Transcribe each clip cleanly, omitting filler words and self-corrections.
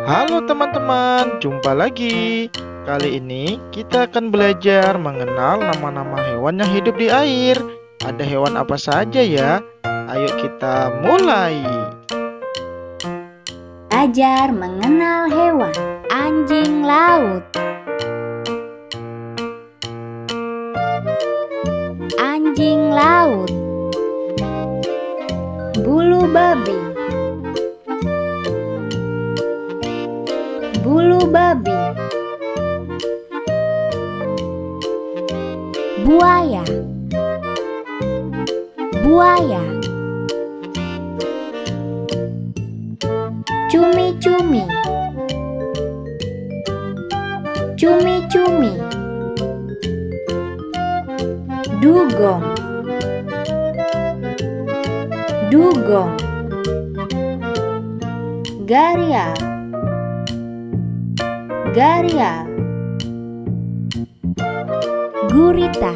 Halo teman-teman, jumpa lagi. Kali ini kita akan belajar mengenal nama-nama hewan yang hidup di air. Ada hewan apa saja ya? Ayo kita mulai. Belajar mengenal hewan. Anjing laut. Anjing laut. Bulu babi. Bulu babi. Buaya. Buaya. Cumi-cumi. Cumi-cumi. Dugong. Dugong. Gharial. Gharial. Gurita.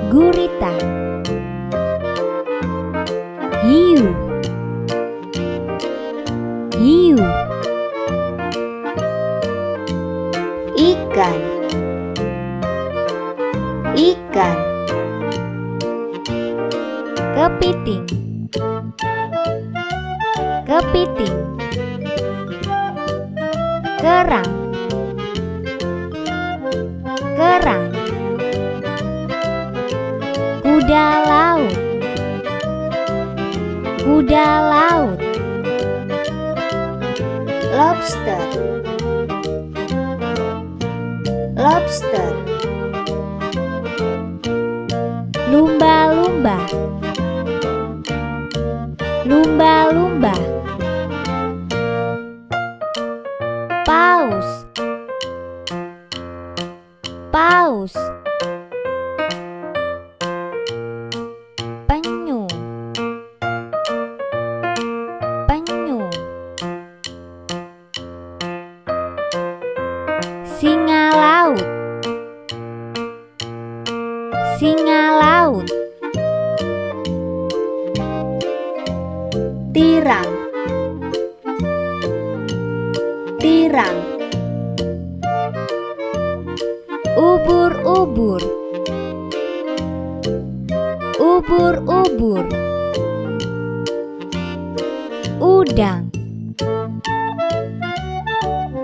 Gurita. Hiu. Hiu. Ikan. Ikan. Kepiting. Kepiting. Kerang. Kerang. Kuda laut. Kuda laut. Lobster. Lobster. Lumba-lumba. Lumba-lumba. Paus. Paus. Penyu. Penyu. Singa laut. Singa laut. Tirang. Tirang. Ubur-ubur. Ubur-ubur. Udang.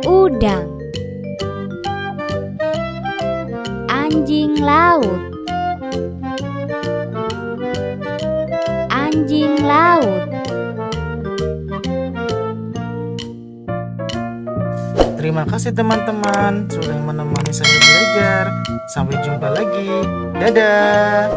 Udang. Anjing laut. Anjing laut. Terima kasih teman-teman sudah menemani saya belajar. Sampai jumpa lagi. Dadah.